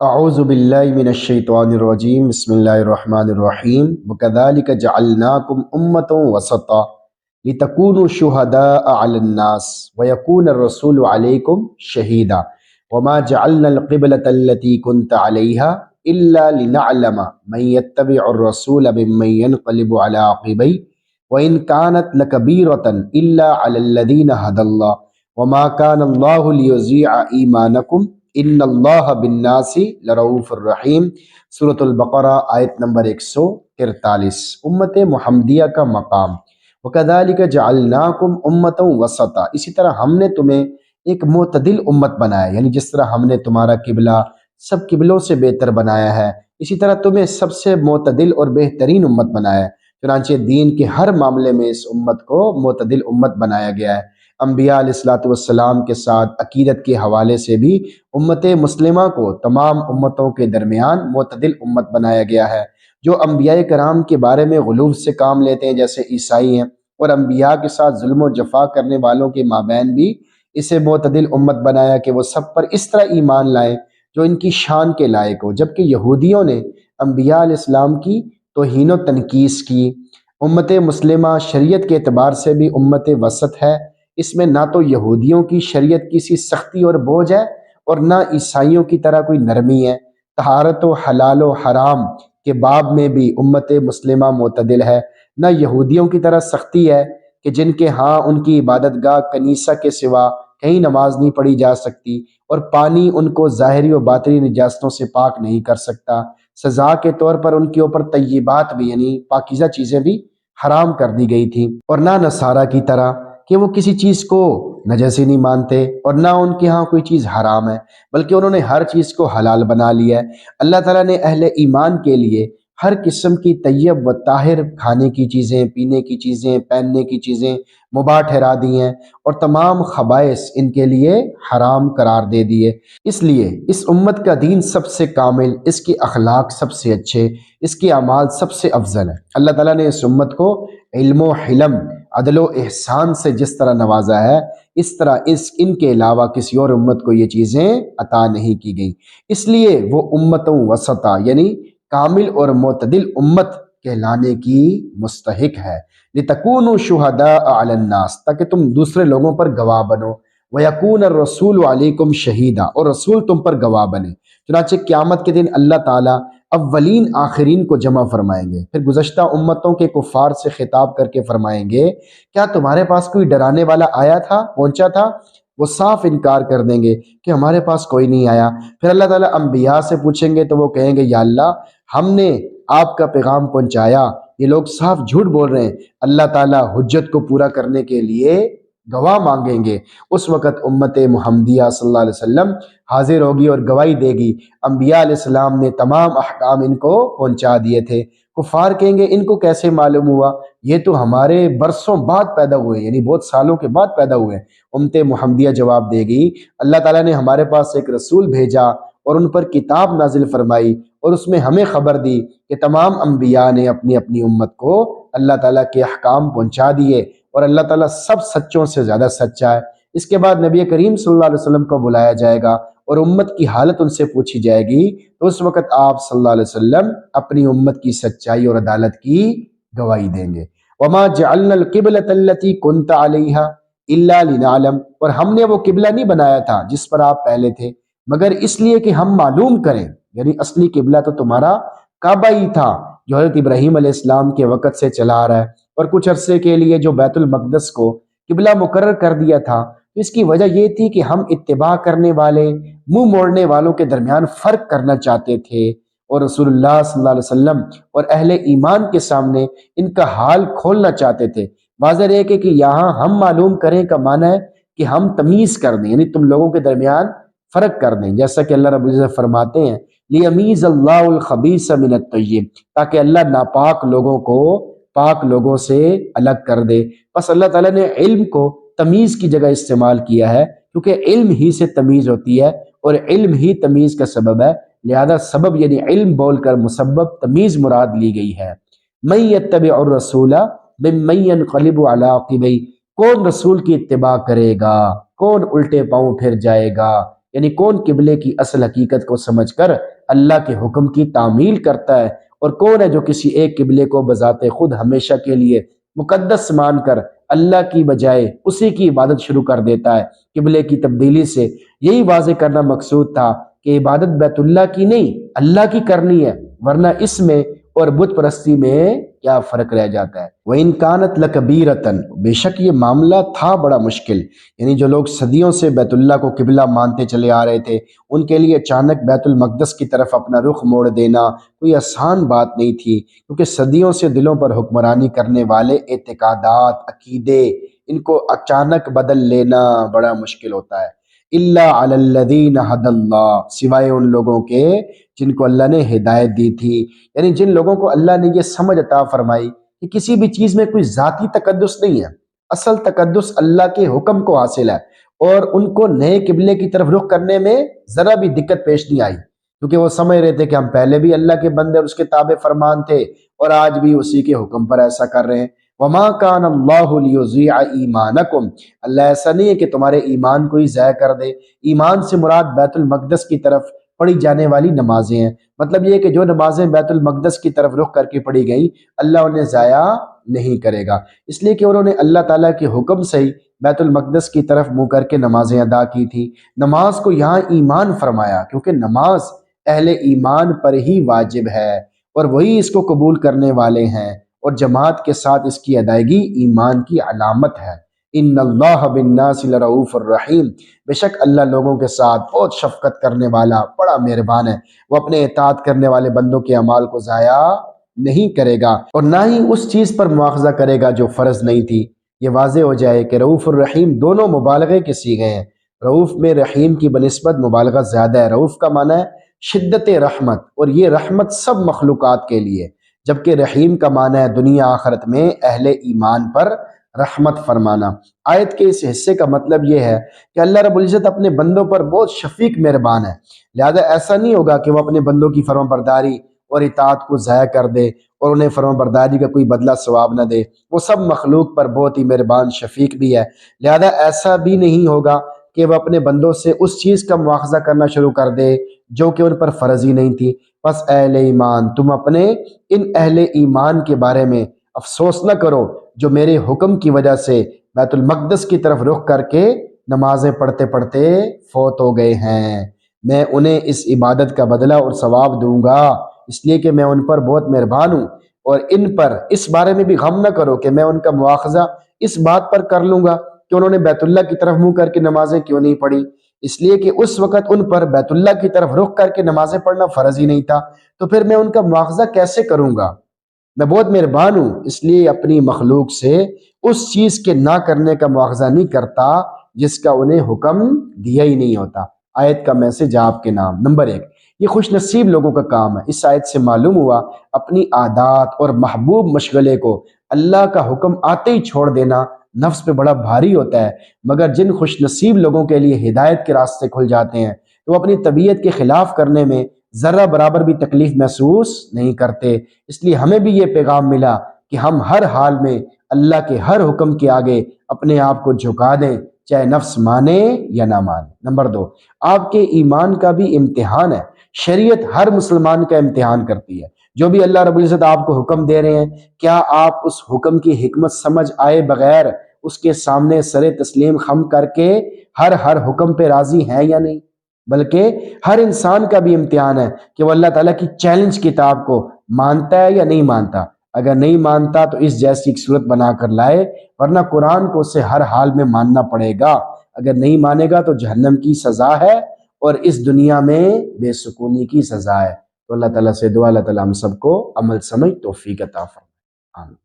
اعوذ باللہ من الشیطان الرجیم بسم اللہ الرحمن الرحیم وکذالک جعلناکم امۃ وسطا لتکونوا شہداء علی الناس ویکون الرسول علیکم شہیدا وما جعلنا القبلۃ التي كنت عليها الا لنعلم من يتبع الرسول ممن ينقلب على عقبيه وان كانت لكبيرة الا على الذين هدى الله وما كان الله ليضيع ایمانکم ان اللہ بالناس لرؤوف الرحیم۔ سورۃ البقرہ آیت نمبر 143۔ امت محمدیہ کا مقام۔ وکذالک جعلناکم امۃ وسطا، اسی طرح ہم نے تمہیں ایک معتدل امت بنایا، یعنی جس طرح ہم نے تمہارا قبلہ سب قبلوں سے بہتر بنایا ہے، اسی طرح تمہیں سب سے معتدل اور بہترین امت بنایا ہے۔ چنانچہ دین کے ہر معاملے میں اس امت کو معتدل امت بنایا گیا ہے۔ انبیاء علیہ الصلوۃ والسلام کے ساتھ عقیدت کے حوالے سے بھی امت مسلمہ کو تمام امتوں کے درمیان معتدل امت بنایا گیا ہے۔ جو انبیاء کرام کے بارے میں غلو سے کام لیتے ہیں جیسے عیسائی ہیں، اور انبیاء کے ساتھ ظلم و جفا کرنے والوں کے مابین بھی اسے معتدل امت بنایا کہ وہ سب پر اس طرح ایمان لائیں جو ان کی شان کے لائق ہو۔ جبکہ یہودیوں نے انبیاء علیہ السلام کی توہین و تنقیص کی۔ امت مسلمہ شریعت کے اعتبار سے بھی امت وسط ہے۔ اس میں نہ تو یہودیوں کی شریعت کی سی سختی اور بوجھ ہے، اور نہ عیسائیوں کی طرح کوئی نرمی ہے۔ طہارت و حلال و حرام کے باب میں بھی امت مسلمہ معتدل ہے۔ نہ یہودیوں کی طرح سختی ہے کہ جن کے ہاں ان کی عبادت گاہ کنیسہ کے سوا کہیں نماز نہیں پڑھی جا سکتی، اور پانی ان کو ظاہری و باطنی نجاستوں سے پاک نہیں کر سکتا۔ سزا کے طور پر ان کے اوپر طیبات بھی یعنی پاکیزہ چیزیں بھی حرام کر دی گئی تھیں۔ اور نہ نصارہ کی طرح کہ وہ کسی چیز کو نجس ہی نہیں مانتے، اور نہ ان کے ہاں کوئی چیز حرام ہے، بلکہ انہوں نے ہر چیز کو حلال بنا لیا ہے۔ اللہ تعالیٰ نے اہل ایمان کے لیے ہر قسم کی طیب و طاہر کھانے کی چیزیں، پینے کی چیزیں، پہننے کی چیزیں مباح ٹھہرا دی ہیں، اور تمام خبائث ان کے لیے حرام قرار دے دیے۔ اس لیے اس امت کا دین سب سے کامل، اس کے اخلاق سب سے اچھے، اس کے اعمال سب سے افضل ہے۔ اللہ تعالیٰ نے اس امت کو علم و حلم، عدل و احسان سے جس طرح نوازا ہے، اس طرح ان کے علاوہ کسی اور امت کو یہ چیزیں عطا نہیں کی گئیں۔ اس لیے وہ امتوں وسطا یعنی کامل اور معتدل امت کہلانے کی مستحق ہے۔ لِتَكُونُوا شُهَدَاءَ عَلَى النَّاسِ، تاکہ تم دوسرے لوگوں پر گواہ بنو۔ وَيَكُونَ الرَّسُولُ عَلَيْكُمْ شَهِيدًا، اور رسول تم پر گواہ بنے۔ چنانچہ قیامت کے دن اللہ تعالیٰ اولین آخرین کو جمع فرمائیں گے، پھر گزشتہ امتوں کے کفار سے خطاب کر کے فرمائیں گے، کیا تمہارے پاس کوئی ڈرانے والا آیا تھا، پہنچا تھا؟ وہ صاف انکار کر دیں گے کہ ہمارے پاس کوئی نہیں آیا۔ پھر اللہ تعالیٰ انبیاء سے پوچھیں گے تو وہ کہیں گے یا اللہ ہم نے آپ کا پیغام پہنچایا، یہ لوگ صاف جھوٹ بول رہے ہیں۔ اللہ تعالیٰ حجت کو پورا کرنے کے لیے گواہ مانگیں گے۔ اس وقت امت محمدیہ صلی اللہ علیہ وسلم حاضر ہوگی اور گواہی دے گی، انبیاء علیہ السلام نے تمام احکام ان کو پہنچا دیے تھے۔ کفار کہیں گے ان کو کیسے معلوم ہوا، یہ تو ہمارے برسوں بعد پیدا ہوئے، یعنی بہت سالوں کے بعد پیدا ہوئے۔ امت محمدیہ جواب دے گی اللہ تعالیٰ نے ہمارے پاس ایک رسول بھیجا اور ان پر کتاب نازل فرمائی، اور اس میں ہمیں خبر دی کہ تمام انبیاء نے اپنی اپنی امت کو اللہ تعالیٰ کے احکام پہنچا دیے، اور اللہ تعالیٰ سب سچوں سے زیادہ سچا ہے۔ اس کے بعد نبی کریم صلی اللہ علیہ وسلم کو بلایا جائے گا اور امت کی حالت ان سے پوچھی جائے گی، تو اس وقت آپ صلی اللہ علیہ وسلم اپنی امت کی سچائی اور عدالت کی گواہی دیں گے۔ وما جعلنا القبلۃ التي كنت عليها الا لنعلم، اور ہم نے وہ قبلہ نہیں بنایا تھا جس پر آپ پہلے تھے مگر اس لیے کہ ہم معلوم کریں، یعنی اصلی قبلہ تو تمہارا کعبہ ہی تھا جو حضرت ابراہیم علیہ السلام کے وقت سے چلا آ رہا ہے، اور کچھ عرصے کے لیے جو بیت المقدس کو قبلہ مقرر کر دیا تھا۔ تو اس کی وجہ یہ تھی کہ ہم اتباع کرنے والے، منہ موڑنے والوں کے درمیان فرق کرنا چاہتے تھے، اور رسول اللہ صلی اللہ علیہ وسلم اور اہل ایمان کے سامنے ان کا حال کھولنا چاہتے تھے۔ واضح ہے کہ یہاں ہم معلوم کریں کا معنی ہے کہ ہم تمیز کر دیں، یعنی تم لوگوں کے درمیان فرق کر دیں، جیسا کہ اللہ رب العزت فرماتے ہیں لیمیز اللہ الخبیث من الطیب، تاکہ اللہ ناپاک لوگوں کو پاک لوگوں سے الگ کر دے۔ بس اللہ تعالیٰ نے علم کو تمیز کی جگہ استعمال کیا ہے، کیونکہ علم ہی سے تمیز ہوتی ہے، اور علم ہی تمیز کا سبب ہے، لہذا سبب یعنی علم بول کر مسبب تمیز مراد لی گئی ہے۔ من یتبع الرسول ممن ينقلب على عقبیہ، کون رسول کی اتباع کرے گا، کون الٹے پاؤں پھر جائے گا یعنی کون قبلے کی اصل حقیقت کو سمجھ کر اللہ کے حکم کی تعمیل کرتا ہے، اور کون ہے جو کسی ایک قبلے کو بذات خود ہمیشہ کے لیے مقدس مان کر اللہ کی بجائے اسی کی عبادت شروع کر دیتا ہے۔ قبلے کی تبدیلی سے یہی واضح کرنا مقصود تھا کہ عبادت بیت اللہ کی نہیں اللہ کی کرنی ہے، ورنہ اس میں اور بت پرستی میں کیا فرق رہ جاتا ہے۔ وَإِن كَانَتْ لَكَبِيرَةً، بے شک یہ معاملہ تھا بڑا مشکل، یعنی جو لوگ صدیوں سے بیت اللہ کو قبلہ مانتے چلے آ رہے تھے، ان کے لیے اچانک بیت المقدس کی طرف اپنا رخ موڑ دینا کوئی آسان بات نہیں تھی، کیونکہ صدیوں سے دلوں پر حکمرانی کرنے والے اعتقادات، عقیدے، ان کو اچانک بدل لینا بڑا مشکل ہوتا ہے۔ الا علی الذین ھدی اللہ، سوائے ان لوگوں کے جن کو اللہ نے ہدایت دی تھی، یعنی جن لوگوں کو اللہ نے یہ سمجھ عطا فرمائی کہ کسی بھی چیز میں کوئی ذاتی تقدس نہیں ہے، اصل تقدس اللہ کے حکم کو حاصل ہے، اور ان کو نئے قبلے کی طرف رخ کرنے میں ذرا بھی دقت پیش نہیں آئی، کیونکہ وہ سمجھ رہے تھے کہ ہم پہلے بھی اللہ کے بندے اور اس کے تابع فرمان تھے، اور آج بھی اسی کے حکم پر ایسا کر رہے ہیں۔ وَمَا كَانَ اللَّهُ لِيُضِيعَ إِيمَانَكُمْ، اللہ ایسا نہیں ہے کہ تمہارے ایمان کو ہی ضائع کر دے۔ ایمان سے مراد بیت المقدس کی طرف پڑھی جانے والی نمازیں ہیں، مطلب یہ کہ جو نمازیں بیت المقدس کی طرف رخ کر کے پڑھی گئیں اللہ انہیں ضائع نہیں کرے گا، اس لیے کہ انہوں نے اللہ تعالیٰ کے حکم سے ہی بیت المقدس کی طرف منہ کر کے نمازیں ادا کی تھی۔ نماز کو یہاں ایمان فرمایا کیونکہ نماز اہل ایمان پر ہی واجب ہے، اور وہی اس کو قبول کرنے والے ہیں، اور جماعت کے ساتھ اس کی ادائیگی ایمان کی علامت ہے۔ ان اللہ بالناس لرؤوف الرحیم، بے شک اللہ لوگوں کے ساتھ بہت شفقت کرنے والا بڑا مہربان ہے، وہ اپنے اطاعت کرنے والے بندوں کے اعمال کو ضائع نہیں کرے گا، اور نہ ہی اس چیز پر مواخذہ کرے گا جو فرض نہیں تھی۔ یہ واضح ہو جائے کہ رؤوف الرحیم دونوں مبالغے کے صیغے ہیں، رؤوف میں رحیم کی بنسبت مبالغہ زیادہ ہے۔ رؤوف کا معنی ہے شدت رحمت، اور یہ رحمت سب مخلوقات کے لیے، جبکہ رحیم کا معنی ہے دنیا آخرت میں اہل ایمان پر رحمت فرمانا۔ آیت کے اس حصے کا مطلب یہ ہے کہ اللہ رب العزت اپنے بندوں پر بہت شفیق مہربان ہے، لہذا ایسا نہیں ہوگا کہ وہ اپنے بندوں کی فرما برداری اور اطاعت کو ضائع کر دے اور انہیں فرما برداری کا کوئی بدلہ ثواب نہ دے۔ وہ سب مخلوق پر بہت ہی مہربان شفیق بھی ہے، لہذا ایسا بھی نہیں ہوگا کہ وہ اپنے بندوں سے اس چیز کا مواخذہ کرنا شروع کر دے جو کہ ان پر فرض ہی نہیں تھی۔ پس اہل ایمان، تم اپنے ان اہل ایمان کے بارے میں افسوس نہ کرو جو میرے حکم کی وجہ سے بیت المقدس کی طرف رخ کر کے نمازیں پڑھتے پڑھتے فوت ہو گئے ہیں، میں انہیں اس عبادت کا بدلہ اور ثواب دوں گا، اس لیے کہ میں ان پر بہت مہربان ہوں، اور ان پر اس بارے میں بھی غم نہ کرو کہ میں ان کا مواخذہ اس بات پر کر لوں گا کہ انہوں نے بیت اللہ کی طرف منہ کر کے نمازیں کیوں نہیں پڑھی، اس لیے کہ اس وقت ان پر بیت اللہ کی طرف رخ کر کے نمازیں پڑھنا فرض ہی نہیں تھا، تو پھر میں ان کا مواخذہ کیسے کروں گا؟ میں بہت مہربان ہوں، اس لیے اپنی مخلوق سے اس چیز کے نہ کرنے کا مواخذہ نہیں کرتا جس کا انہیں حکم دیا ہی نہیں ہوتا۔ آیت کا میسج آپ کے نام۔ نمبر 1، یہ خوش نصیب لوگوں کا کام ہے۔ اس آیت سے معلوم ہوا اپنی عادات اور محبوب مشغلے کو اللہ کا حکم آتے ہی چھوڑ دینا نفس پہ بڑا بھاری ہوتا ہے، مگر جن خوش نصیب لوگوں کے لیے ہدایت کے راستے کھل جاتے ہیں تو وہ اپنی طبیعت کے خلاف کرنے میں ذرہ برابر بھی تکلیف محسوس نہیں کرتے۔ اس لیے ہمیں بھی یہ پیغام ملا کہ ہم ہر حال میں اللہ کے ہر حکم کے آگے اپنے آپ کو جھکا دیں، چاہے نفس مانے یا نہ مانے۔ نمبر 2، آپ کے ایمان کا بھی امتحان ہے۔ شریعت ہر مسلمان کا امتحان کرتی ہے۔ جو بھی اللہ رب العزت آپ کو حکم دے رہے ہیں، کیا آپ اس حکم کی حکمت سمجھ آئے بغیر اس کے سامنے سر تسلیم خم کر کے ہر حکم پہ راضی ہیں یا نہیں؟ بلکہ ہر انسان کا بھی امتحان ہے کہ وہ اللہ تعالیٰ کی چیلنج کتاب کو مانتا ہے یا نہیں مانتا۔ اگر نہیں مانتا تو اس جیسی ایک صورت بنا کر لائے، ورنہ قرآن کو اسے ہر حال میں ماننا پڑے گا۔ اگر نہیں مانے گا تو جہنم کی سزا ہے اور اس دنیا میں بے سکونی کی سزا ہے۔ تو اللہ تعالیٰ سے دعا، اللہ تعالیٰ ہم سب کو عمل سمجھ توفیق عطا فرمائے۔ آمین۔